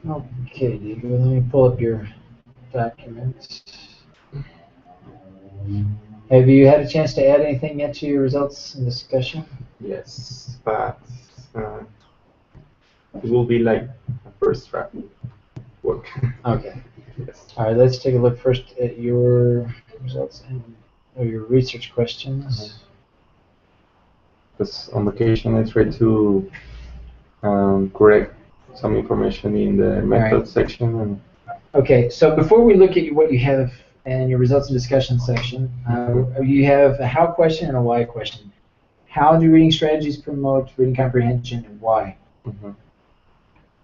Okay, Diego, let me pull up your documents. Have you had a chance to add anything yet to your results and discussion? Yes, but uh, it will be like a first draft work. Okay. Yes. All right, let's take a look first at your results and or your research questions. Because on vacation, I try to correct some information in the method right. section. And Okay, so before we look at what you have in your results and discussion section, you have a how question and a why question. How do reading strategies promote reading comprehension and why? mhm.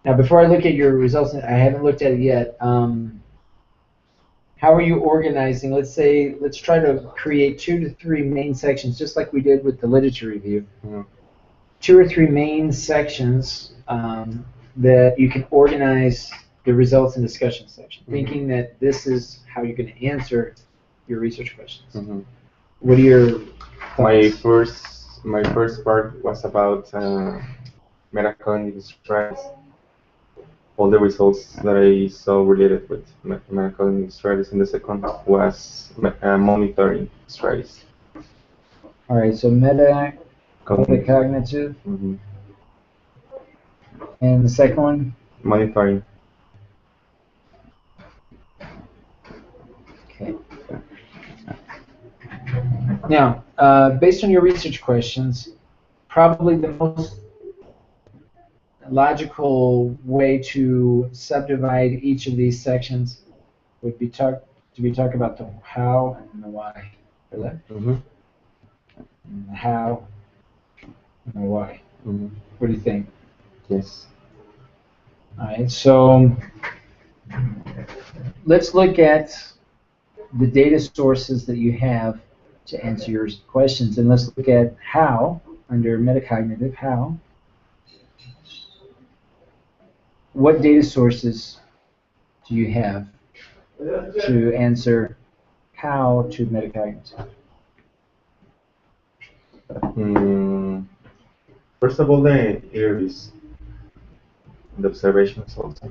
Now, before I look at your results, I haven't looked at it yet. How are you organizing? Let's try to create 2 to 3 main sections, just like we did with the literature review. Mhm. 2 or 3 main sections that you can organize the results and discussion section, thinking that this is how you're going to answer your research questions. Mhm. What are your My thoughts? first part was about metacognitive strategies, all the results that I saw related with metacognitive strategies, and the second was monitoring strategies. All right, so Cognitive. metacognitive, Mhm. and the second one. Monitoring. Okay. Now, based on your research questions, probably the most logical way to subdivide each of these sections would be talk about the how and the why. For that, Mm-hmm. and the how and the why. Mm-hmm. What do you think? Yes. All right, so let's look at the data sources that you have to answer your questions, and let's look at how under metacognitive. How? What data sources do you have to answer how to metacognitive? Mm, First of all, the interviews, the observations also,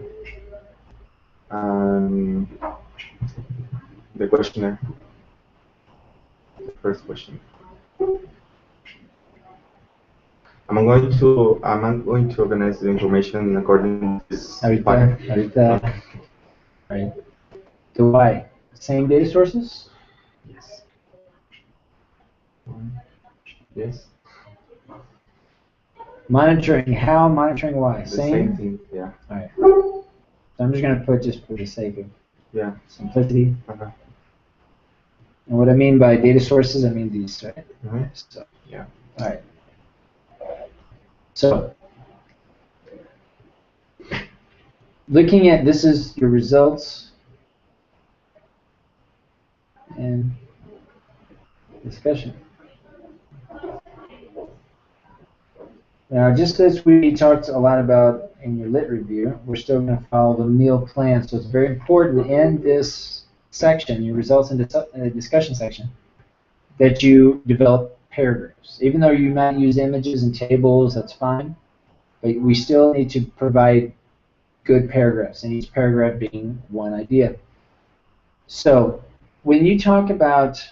and the questionnaire, the first question. I'm going to organize the information according to this pattern. Ahorita, right? The why? Same data sources? Yes. Yes. Monitoring how, monitoring why? The same Same? thing. Yeah. All right. So I'm just going to put just for the sake of Yeah. simplicity. Uh-huh. And what I mean by data sources, I mean these, right? Mm-hmm. So, Yeah. all right. So, looking at this is your results and discussion. Now, just as we talked a lot about in your lit review, we're still going to follow the meal plan. So it's very important in this section, your results and the discussion section, that you develop paragraphs. Even though you might use images and tables, that's fine. But we still need to provide good paragraphs, and each paragraph being one idea. So when you talk about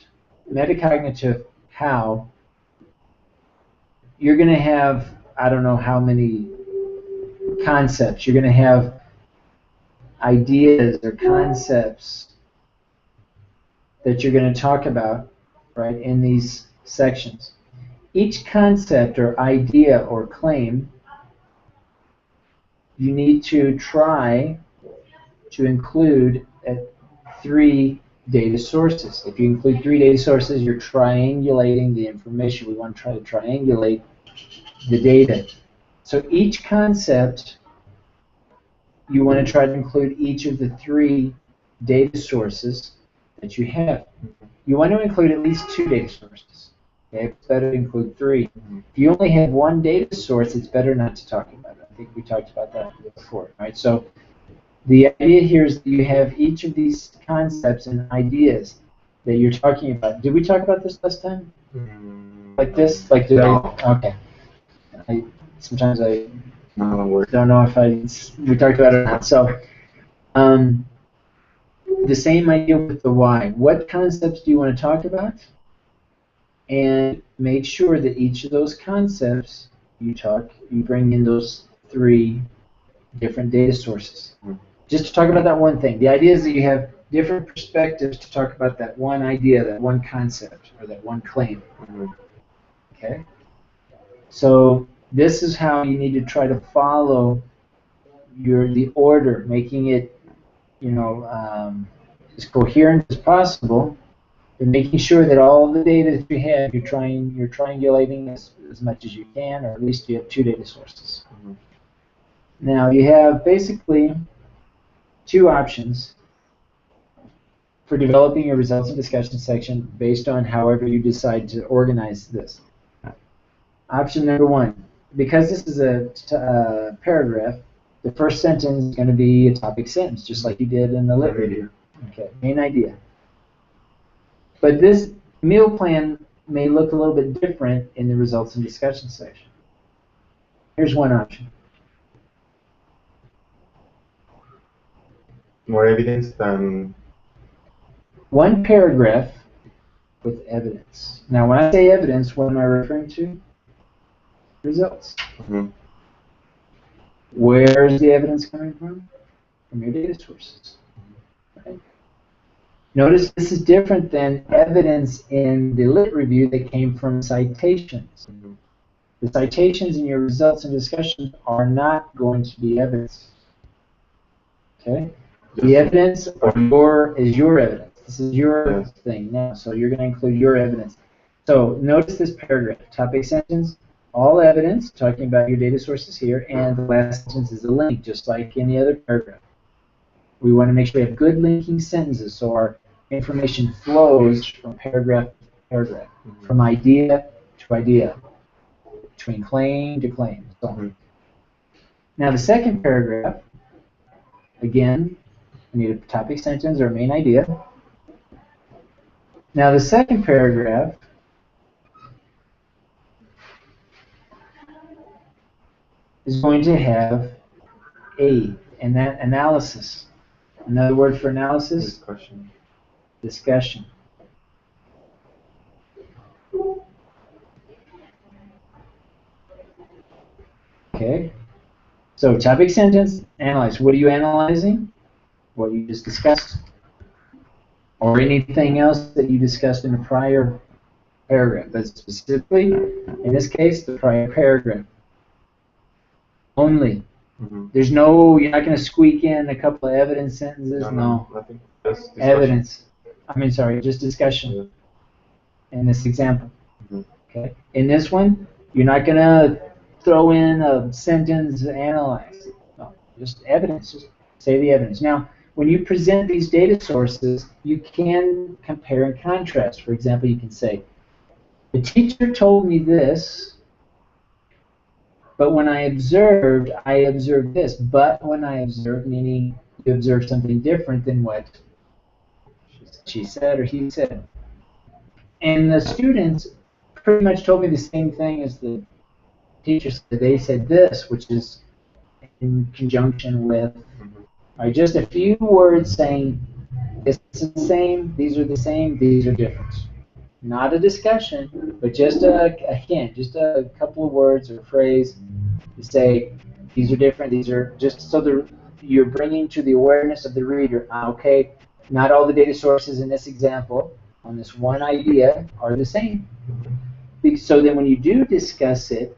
metacognitive how, you're going to have, I don't know how many concepts. You're going to have ideas or concepts that you're going to talk about, right, in these sections. Each concept or idea or claim, you need to try to include at 3 data sources. If you include 3 data sources, you're triangulating the information. We want to try to triangulate the data. So each concept, you want to try to include each of the 3 data sources that you have. You want to include at least 2 data sources. Okay, it's better to include 3. If you only have 1 data source, it's better not to talk about it. I think we talked about that before, right? So the idea here is that you have each of these concepts and ideas that you're talking about. Did we talk about this last time? Like this? Like did No. I? Okay. Sometimes I No, don't worry. Don't know if we talked about it or not. So, the same idea with the why. What concepts do you want to talk about? And make sure that each of those concepts you bring in those 3 different data sources. Just to talk about that one thing. The idea is that you have different perspectives to talk about that one idea, that one concept, or that one claim. Okay? So this is how you need to try to follow the order, making it, as coherent as possible, and making sure that all the data that you have, you're triangulating as much as you can, or at least you have 2 data sources. Now you have basically 2 options for developing your results and discussion section based on however you decide to organize this. Option number 1, because this is a paragraph, the first sentence is going to be a topic sentence, just like you did in the lit review. Okay, main idea. But this meal plan may look a little bit different in the results and discussion section. Here's one option. More evidence than... One paragraph with evidence. Now, when I say evidence, what am I referring to? Results. Where is the evidence coming from? From your data sources. Right? Notice this is different than evidence in the lit review that came from citations. The citations in your results and discussion are not going to be evidence. Okay? The evidence is your evidence. This is your thing now, so you're going to include your evidence. So notice this paragraph, topic sentence, all evidence, talking about your data sources here, and the last sentence is a link, just like any other paragraph. We want to make sure we have good linking sentences, so our information flows from paragraph to paragraph, from idea to idea, between claim to claim. So, now the second paragraph, again, we need a topic sentence or a main idea. Now the second paragraph is going to have and that analysis. Another word for analysis? Discussion. Okay. So topic sentence, analyze. What are you analyzing? What you just discussed. Or anything else that you discussed in a prior paragraph. But specifically, in this case, the prior paragraph. Only. There's no, you're not going to squeak in a couple of evidence sentences. No. Nothing. Just Evidence. Just discussion. In this example. Okay. In this one, you're not going to throw in a sentence analyze. No. Just evidence. Just say the evidence. Now, when you present these data sources, you can compare and contrast. For example, you can say, the teacher told me this, but when I observed this. But when I observed, meaning you observed something different than what she said or he said. And the students pretty much told me the same thing as the teacher said. They said this, which is in conjunction with, just a few words saying, this is the same, these are the same, these are different. Not a discussion, but just a hint, just a couple of words or phrase to say, these are different, these are just so you're bringing to the awareness of the reader, okay, not all the data sources in this example on this one idea are the same. So then when you do discuss it,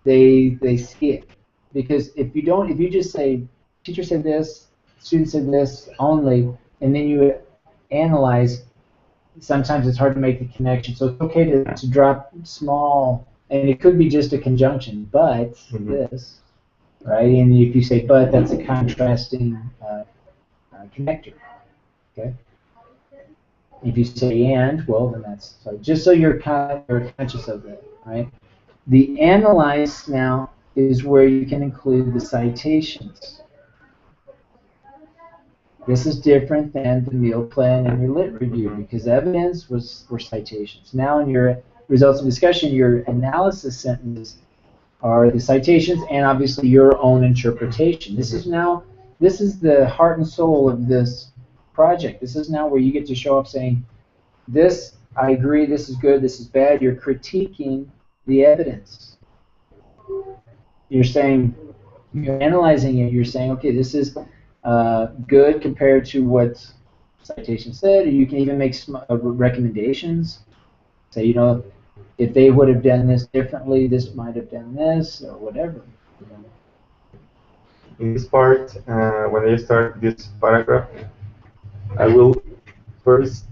they see it. Because if you just say, teacher said this, student said this only, and then you analyze, sometimes it's hard to make the connection. So it's okay to drop small, and it could be just a conjunction, but this, right? And if you say but, that's a contrasting connector, okay? If you say and, well, then that's, so just so you're conscious of that, right? The analyze now is where you can include the citations. This is different than the meal plan and your lit review because evidence were citations. Now in your results and discussion, your analysis sentences are the citations and obviously your own interpretation. This is the heart and soul of this project. This is now where you get to show up saying, this, I agree, this is good, this is bad. You're critiquing the evidence. You're saying, you're analyzing it, you're saying, okay, this is good compared to what citation said, or you can even make recommendations. Say, you know, if they would have done this differently, this might have done this, or whatever. In this part, when I start this paragraph, I will first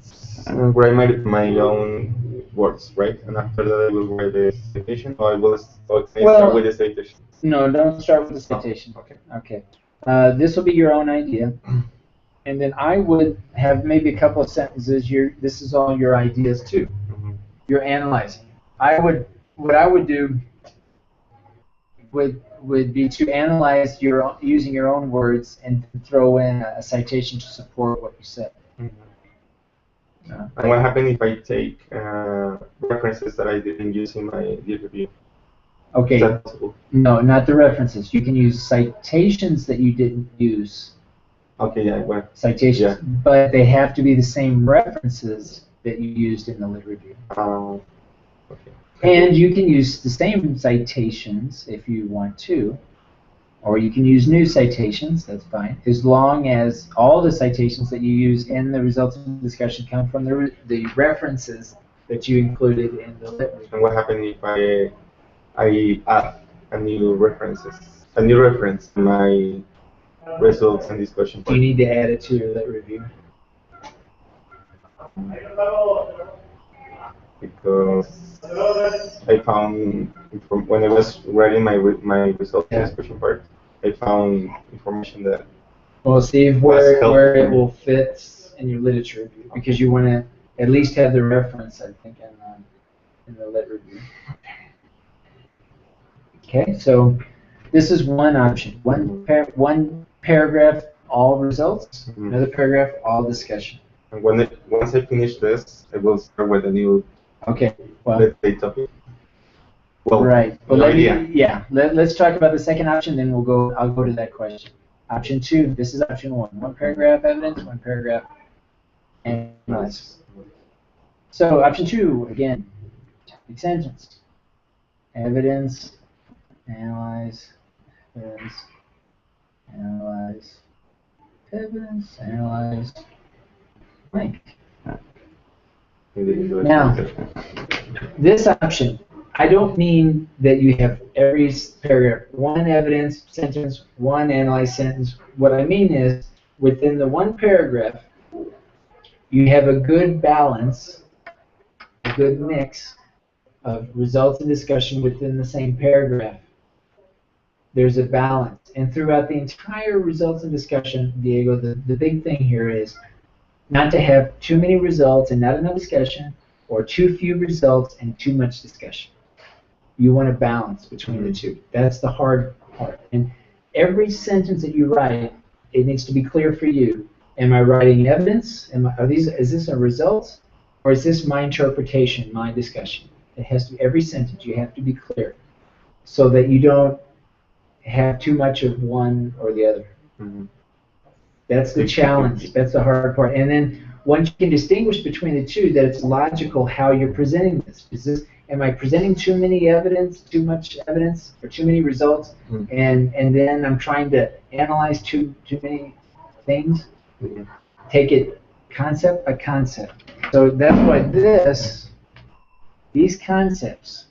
write my own words, right? And after that, I will write the citation, or I will start with the citation. No, don't start with the citation. Oh, okay. Okay. This will be your own idea. And then I would have maybe a couple of sentences. This is all your ideas too. Mm-hmm. You're analyzing. What I would do would be to analyze using your own words and throw in a citation to support what you said. Mm-hmm. And what happens if I take references that I didn't use in my review? Okay. Is that possible? No, not the references. You can use citations that you didn't use. Okay, yeah, well, citations, yeah. But they have to be the same references that you used in the lit review. Okay. And you can use the same citations if you want to, or you can use new citations, that's fine, as long as all the citations that you use in the results of the discussion come from the references that you included in the lit review. And what happens if I add a new reference to my results and discussion part? You need to add it to your lit review. Because I found, when I was writing my results and discussion part, I found information that Well, see where it will fit in your literature review, because you want to at least have the reference, I think, in the lit review. Okay, so this is one option. One paragraph, all results. Mm-hmm. Another paragraph, all discussion. And once I finish this, I will start with a new. Okay. Well. Let's say topic. Well, right. Well, no let's talk about the second option. Then I'll go to that question. Option 2. This is option 1. One paragraph evidence. One paragraph analysis. So option 2 again. Topic sentence. Evidence. Analyze. Evidence. Analyze. Evidence. Analyze. Blank. Now, this option, I don't mean that you have every paragraph, one evidence sentence, one analyze sentence. What I mean is, within the one paragraph, you have a good balance, a good mix of results and discussion within the same paragraph. There's a balance. And throughout the entire results and discussion, Diego, the big thing here is not to have too many results and not enough discussion, or too few results and too much discussion. You want a balance between the two. That's the hard part. And every sentence that you write, it needs to be clear for you. Am I writing evidence? Is this a result? Or is this my interpretation, my discussion? It has to be every sentence. You have to be clear so that you don't have too much of one or the other. Mm-hmm. That's the challenge. That's the hard part. And then once you can distinguish between the two, that it's logical how you're presenting this. Am I presenting too many evidence, too much evidence, or too many results, and then I'm trying to analyze too many things? Take it concept by concept. So that's why these concepts,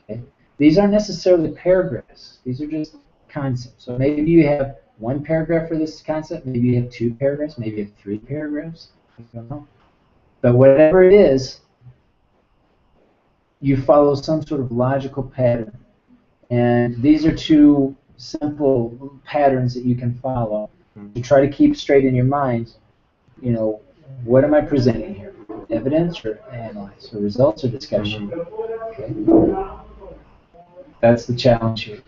okay, these aren't necessarily paragraphs. These are just concepts. So maybe you have one paragraph for this concept, maybe you have 2 paragraphs, maybe you have 3 paragraphs. I don't know. But whatever it is, you follow some sort of logical pattern. And these are 2 simple patterns that you can follow to try to keep straight in your mind, you know, what am I presenting here? Evidence or analyze, or results or discussion? Okay. That's the challenge here.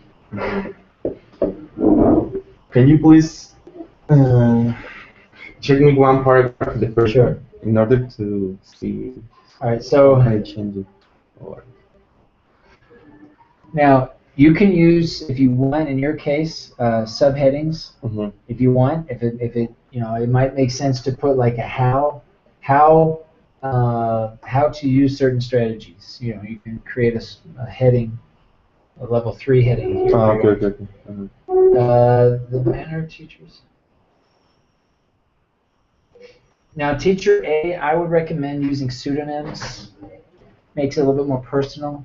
Can you please check me one paragraph, the first one, in order to see? All right, so how I change it? Or now You can use, if you want, in your case, subheadings. Mm-hmm. If you want, if it, it might make sense to put like a how to use certain strategies. You can create a heading, a level 3 heading here. Oh, okay. Mm-hmm. The manner of teachers. Now, teacher A, I would recommend using pseudonyms. Makes it a little bit more personal.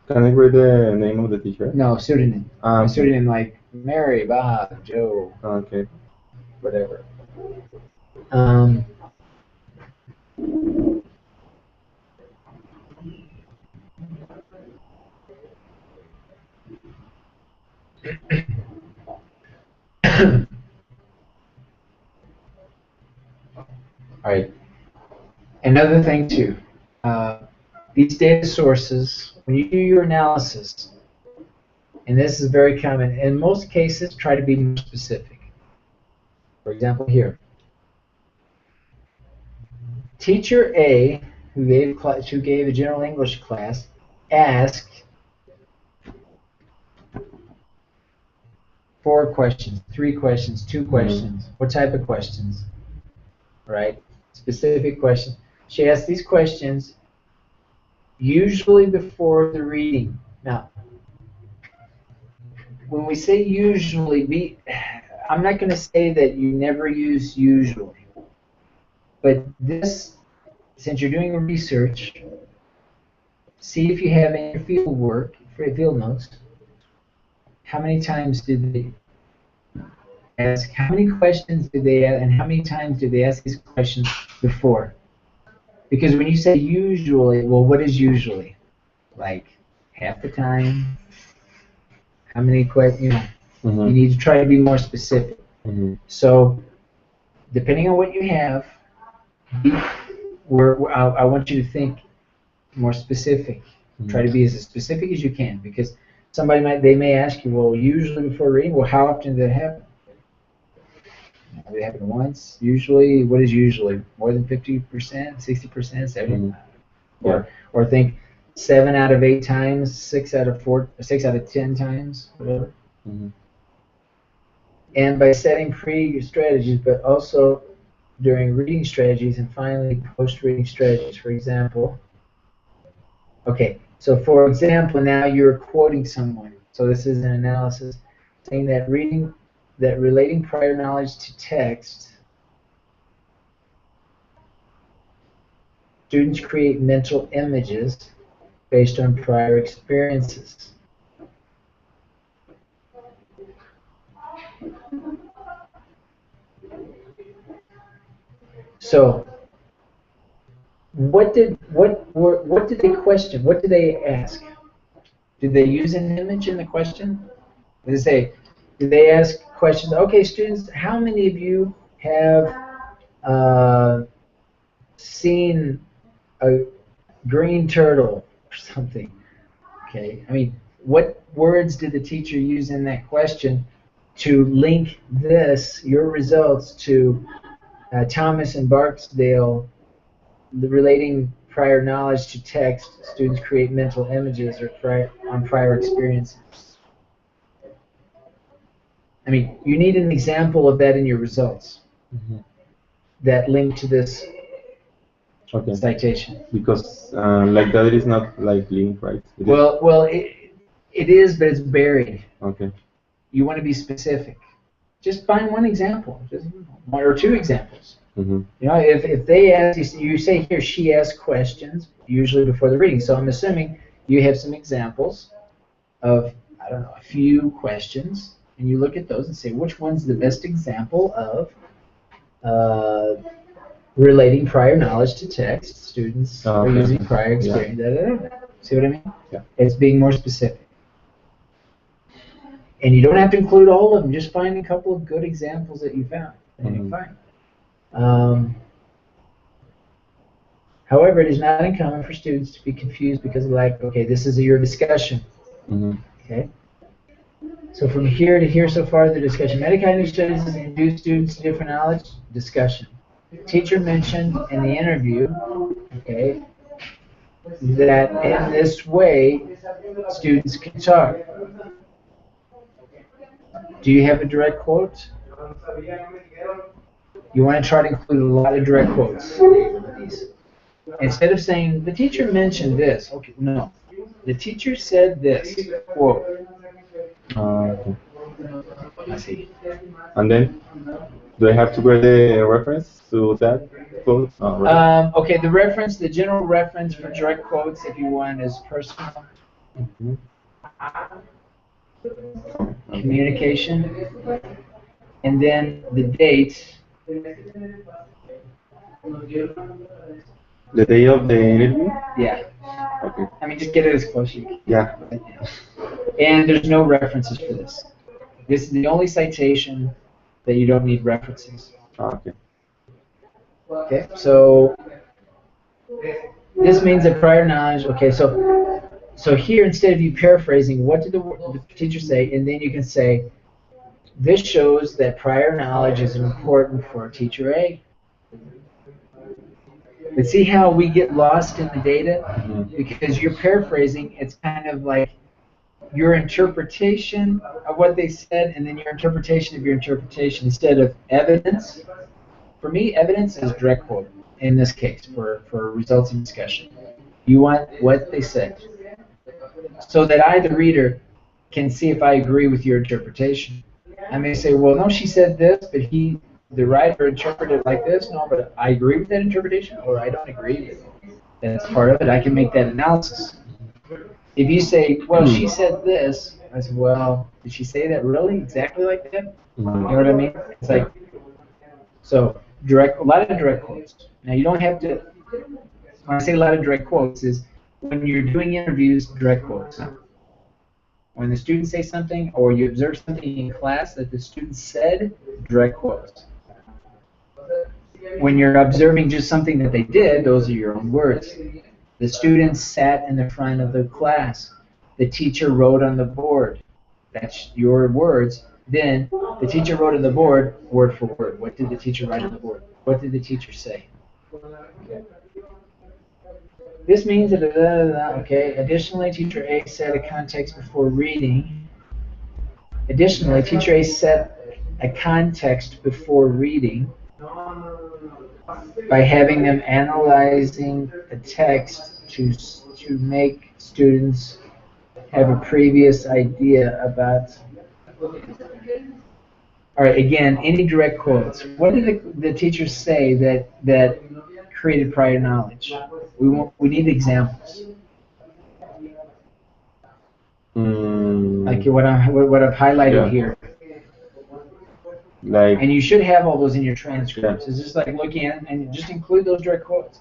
Can I read the name of the teacher? No, pseudonym. Okay. A pseudonym like Mary, Bob, Joe. Okay. Whatever. All right. Another thing too, these data sources, when you do your analysis, and this is very common, in most cases, try to be more specific. For example, here, teacher A, who gave a general English class, asked 4 questions, 3 questions, 2 questions. What type of questions? Right? Specific questions. She asked these questions usually before the reading. Now, when we say usually, I'm not going to say that you never use usually. But this, since you're doing research, see if you have in your field work, field notes, how many times did they ask, how many questions did they ask, and how many times did they ask these questions before? Because when you say usually, well, what is usually? Like half the time? How many questions? Mm-hmm. You need to try to be more specific. Mm-hmm. So, depending on what you have, I want you to think more specific. Mm-hmm. Try to be as specific as you can, because they may ask you, well, usually before reading, well, how often did it happen? Did it happen once? Usually, what is usually? More than 50%, 60%, 70%? Mm-hmm. Or think 7 out of 8 times, 6 out of 10 times, whatever. Mm-hmm. And by setting strategies, but also during reading strategies, and finally post-reading strategies. For example, okay, so for example, now you're quoting someone. So this is an analysis saying that relating prior knowledge to text, students create mental images based on prior experiences. So, what did they question? What did they ask? Did they use an image in the question? Did they ask questions? Okay, students, how many of you have seen a green turtle or something? Okay, I mean, what words did the teacher use in that question to link your results, to Thomas and Barksdale, relating prior knowledge to text? Students create mental images on prior experiences. I mean, you need an example of that in your results. Mm-hmm. That link to this citation. Because like that, it is not like link, right? It is, but it's buried. Okay. You want to be specific. Just find one example, just 1 or 2 examples. Mm-hmm. If they ask you say here, she asks questions usually before the reading. So I'm assuming you have some examples of, I don't know, a few questions, and you look at those and say, which one's the best example of relating prior knowledge to text? Students are using prior experience. Yeah. See what I mean? Yeah. It's being more specific. And you don't have to include all of them. Just find a couple of good examples that you found. And you're fine. However, it is not uncommon for students to be confused because of this is your discussion. Mm-hmm. Okay. So from here to here so far, the discussion. Metacognitive studies introduce students to different knowledge. Discussion. Teacher mentioned in the interview, okay, that in this way Students can talk. Do you have a direct quote? You want to try to include a lot of direct quotes with these. Instead of saying, the teacher mentioned this, okay, no. The teacher said this, quote. Okay. I see. And then, do I have to write the reference to that quote? Oh, right. Okay, the reference, the general reference for direct quotes, if you want, is personal Mhm. communication, and then the date. The day of the interview? Yeah. Okay. I mean, just get it as close as you can. Yeah. And there's no references for this. This is the only citation that you don't need references. Okay. Okay, so this means that prior knowledge. Okay, so here instead of you paraphrasing, what did the teacher say, and then you can say, this shows that prior knowledge is important for teacher A. But see how we get lost in the data? Because you're paraphrasing, it's kind of like your interpretation of what they said and then your interpretation of your interpretation instead of evidence. For me, evidence is direct quote in this case for results in discussion. You want what they said so that I, the reader, can see if I agree with your interpretation. I may say, well, no, she said this, but the writer interpreted it like this. No, but I agree with that interpretation, or I don't agree with it. That's part of it. I can make that analysis. If you say, well, she said this, I say, well, did she say that really exactly like that? You know what I mean? It's like, so a lot of direct quotes. Now you don't have to. When I say a lot of direct quotes, is when you're doing interviews, direct quotes. When the students say something, or you observe something in class that the student said, direct quotes. When you're observing just something that they did, those are your own words. The students sat in the front of the class. The teacher wrote on the board. That's your words. Then the teacher wrote on the board, word for word. What did the teacher write on the board? What did the teacher say? This means that, okay. Additionally, teacher A set a context before reading. Additionally, teacher A set a context before reading by having them analyzing the text to make students have a previous idea about. All right, again, any direct quotes. What did the teachers say that created prior knowledge? We need examples. Like what I've highlighted here. Like, and you should have all those in your transcripts. It's just like looking at it and just include those direct quotes.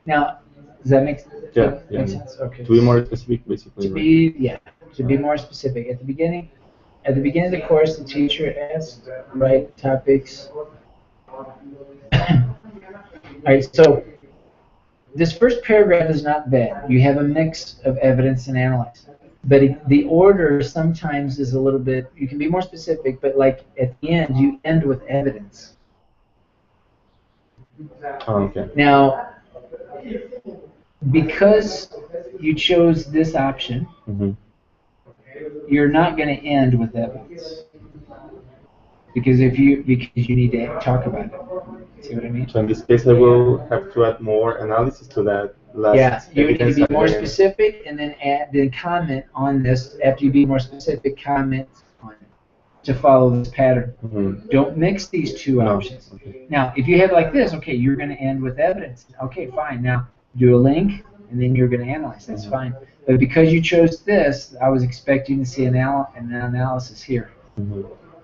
Now, does that make sense? Okay. To be more specific, basically. To be more specific. At the beginning of the course, the teacher asked, write topics. All right, so this first paragraph is not bad. You have a mix of evidence and analyze. But the order sometimes is a little bit, you can be more specific, but like at the end, you end with evidence. Okay. Now, because you chose this option, you're not going to end with evidence. Because you need to talk about it. See what I mean? So in this case, I will have to add more analysis to that last. Yeah, you need to be more specific, and then comment on this. After you be more specific, comment on it to follow this pattern. Don't mix these two options. Okay. Now, if you have like this, okay, you're going to end with evidence. Okay, fine. Now do a link, and then you're going to analyze. That's fine. But because you chose this, I was expecting to see an analysis here.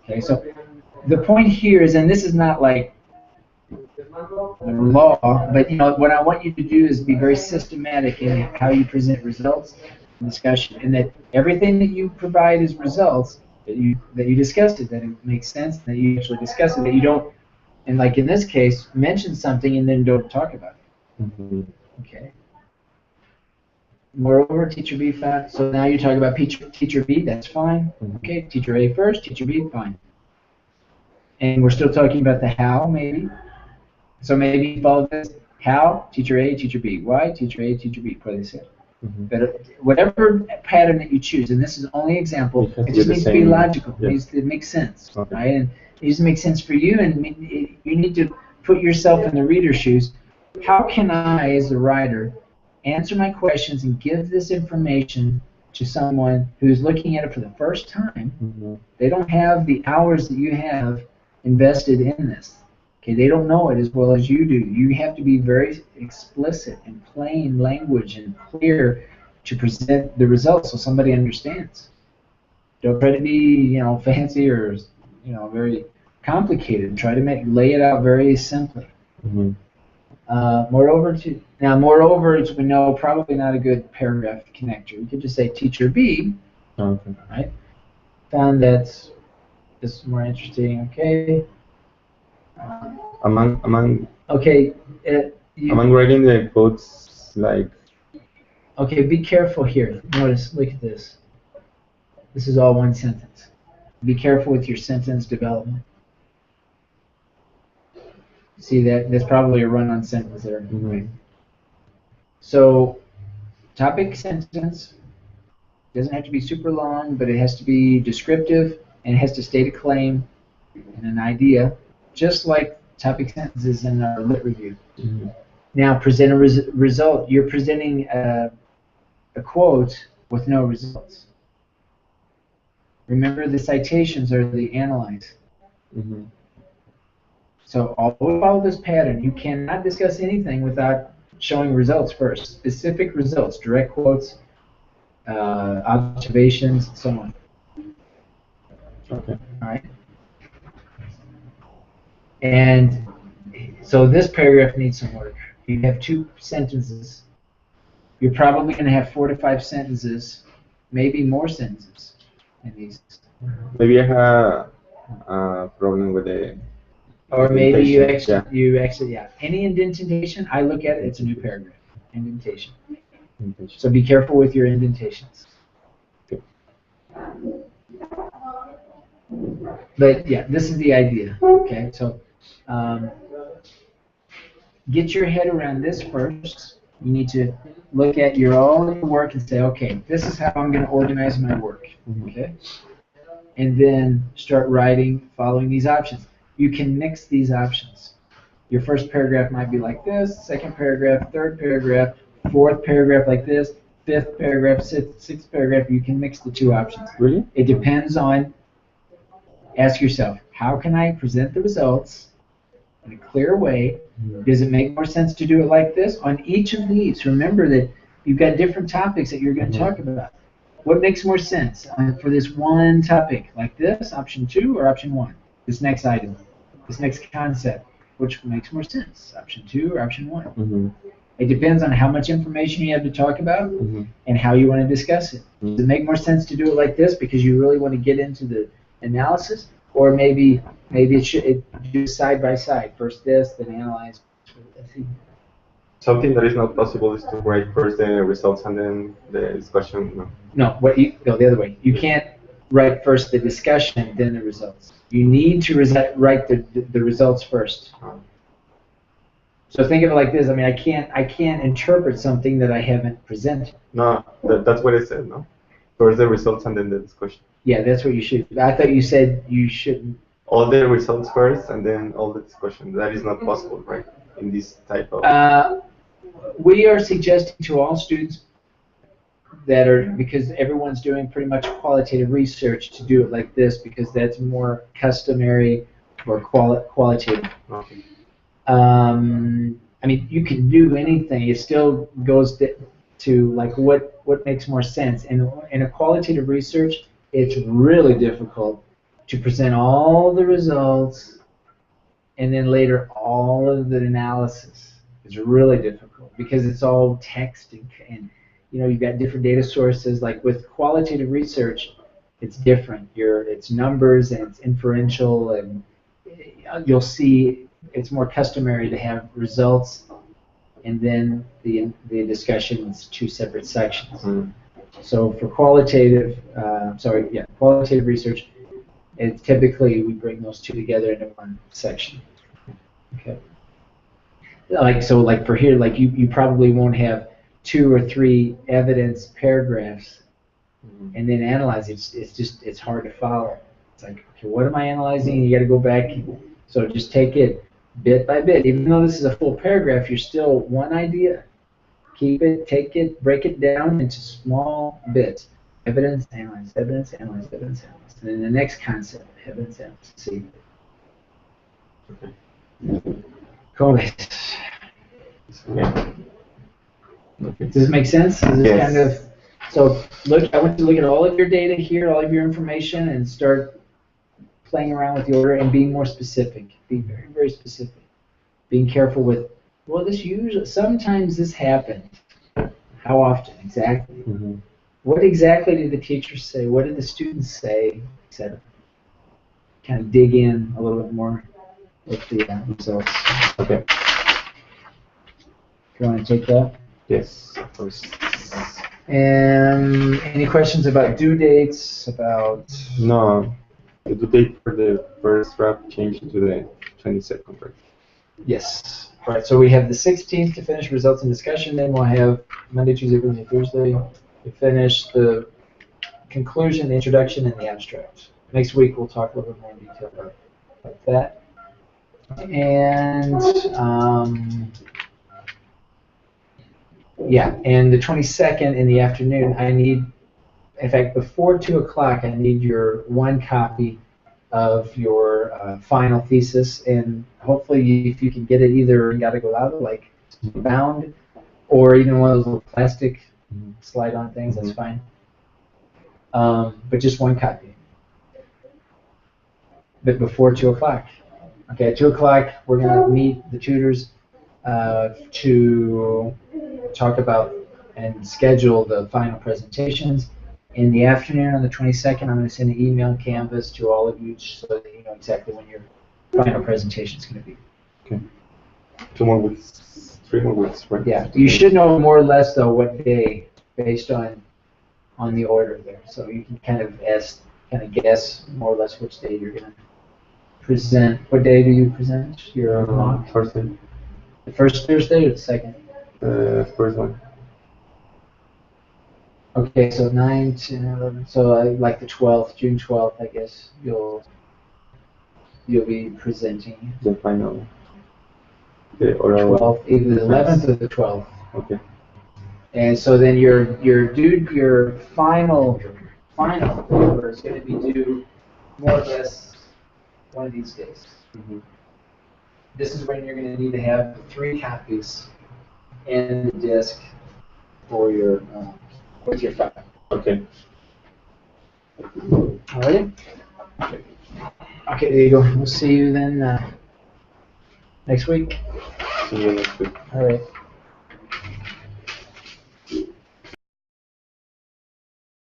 Okay, so the point here is, and this is not like the law, but what I want you to do is be very systematic in how you present results and discussion, and that everything that you provide is results that you discussed it, that it makes sense, that you actually discuss it, that you don't, and like in this case, mention something and then don't talk about it. Okay. Moreover, teacher B found, so now you're talking about teacher B, that's fine. Okay, teacher A first, teacher B, fine. And we're still talking about the how, maybe. So maybe follow this. How, teacher A, teacher B. Why, teacher A, teacher B. What they said. But whatever pattern that you choose, and this is only example, it just needs to be logical. It needs to make sense, right? And it needs to make sense for you, and you need to put yourself in the reader's shoes. How can I, as a writer, answer my questions and give this information to someone who's looking at it for the first time? They don't have the hours that you have invested in this. Okay, they don't know it as well as you do. You have to be very explicit and plain language and clear to present the results so somebody understands. Don't try to be, fancy or, very complicated. Try to lay it out very simply. Moreover, as we know, probably not a good paragraph connector. You could just say teacher B, right? Found that this is more interesting. Okay. Among among writing the quotes, like. Okay, be careful here. Notice, look at this. This is all one sentence. Be careful with your sentence development. See that? There's probably a run-on sentence there. Right? So, topic sentence doesn't have to be super long, but it has to be descriptive, and it has to state a claim and an idea, just like topic sentences in our lit review. Now, present a result. You're presenting a quote with no results. Remember, the citations are the analyze. So always follow this pattern. You cannot discuss anything without showing results first. Specific results, direct quotes, observations, and so on. Okay. All right. And so this paragraph needs some work. You have 2 sentences. You're probably going to have 4 to 5 sentences, maybe more sentences in these. Maybe I have a problem with the. Or maybe you actually, any indentation, I look at it, it's a new paragraph. Indentation. So be careful with your indentations. Okay. But yeah, this is the idea. Okay, so get your head around this first. You need to look at all your work and say, okay, this is how I'm going to organize my work. Okay, and then start writing, following these options. You can mix these options. Your first paragraph might be like this, second paragraph, third paragraph, fourth paragraph like this, fifth paragraph, sixth paragraph. You can mix the 2 options. Really? It depends on, ask yourself, how can I present the results in a clear way? Does it make more sense to do it like this? On each of these, remember that you've got different topics that you're going to talk about. What makes more sense for this one topic? Like this, option 2 or option 1? This next item, this next concept, which makes more sense, option 2 or option 1? It depends on how much information you have to talk about and how you want to discuss it. Does it make more sense to do it like this because you really want to get into the analysis, or maybe it should do side by side, first this, then analyze? Something that is not possible is to write first the results and then the discussion. No, the other way. You can't write first the discussion, then the results. You need to write the results first. So think of it like this. I mean, I can't interpret something that I haven't presented. No, that's what I said. No, first the results and then the discussion. Yeah, that's what you should. I thought you said you shouldn't. All the results first and then all the discussion. That is not possible, right? In this type of. We are suggesting to all students that are, because everyone's doing pretty much qualitative research, to do it like this because that's more customary or qualitative. Okay. I mean, you can do anything. It still goes to like what makes more sense. And in a qualitative research, it's really difficult to present all the results and then later all of the analysis. It's really difficult because it's all text and you've got different data sources. Like with qualitative research, it's different. It's numbers and it's inferential, and you'll see it's more customary to have results and then the discussion is 2 separate sections. So for qualitative research, it's typically we bring those 2 together into one section. Okay. Like for here, like you probably won't have 2 or 3 evidence paragraphs and then analyze it. It's hard to follow. It's like, okay, what am I analyzing? You got to go back. So just take it bit by bit. Even though this is a full paragraph, you're still one idea. Keep it, take it, break it down into small bits. Evidence, analyze, evidence, analyze, evidence, analyze. And then the next concept, evidence, analyze. See. Okay. Cool. Okay. Does this make sense? Is this Yes. kind of, so look, I want you to look at all of your data here, all of your information, and start playing around with the order and being more specific. Be very, very specific. Being careful with, well, this usually, sometimes this happens. How often exactly? Mm-hmm. What exactly did the teachers say? What did the students say? Etc. Kind of dig in a little bit more with the results. Okay. You want to take that? Yes, of course. And any questions about due dates? About No, the due date for the first draft changed to the 22nd, right? yes. All right. So we have the 16th to finish results and discussion. Then we'll have Monday, Tuesday, Wednesday, Thursday to finish the conclusion, the introduction, and the abstract. Next week we'll talk a little bit more in detail about that. And yeah, and the 22nd in the afternoon, I need, in fact, before 2 o'clock, I need your one copy of your final thesis, and hopefully if you can get it either Yadagolado, like bound, or even one of those little plastic slide-on things, that's fine. But just one copy. But before 2 o'clock. Okay, at 2 o'clock, we're going to meet the tutors to talk about and schedule the final presentations. In the afternoon on the 22nd, I'm going to send an email and Canvas to all of you so that you know exactly when your final presentation is going to be. Okay. 2 more weeks, 3 more weeks, right? Yeah, you should know more or less though what day based on the order there. So you can kind of guess more or less which day you're going to present. What day do you present your mock? Thursday. The first Thursday or the second? First one. Okay, so 9, 10, 11. So like the 12th, June 12th, I guess you'll be presenting. The final. The oral. 12th, either the 11th or the 12th. Okay. And so then your final paper is going to be due more or less one of these days. Mm-hmm. This is when you're going to need to have 3 copies in the disk for your with your file. Okay. Alright. Okay, there you go. We'll see you then next week. See you next week. All right.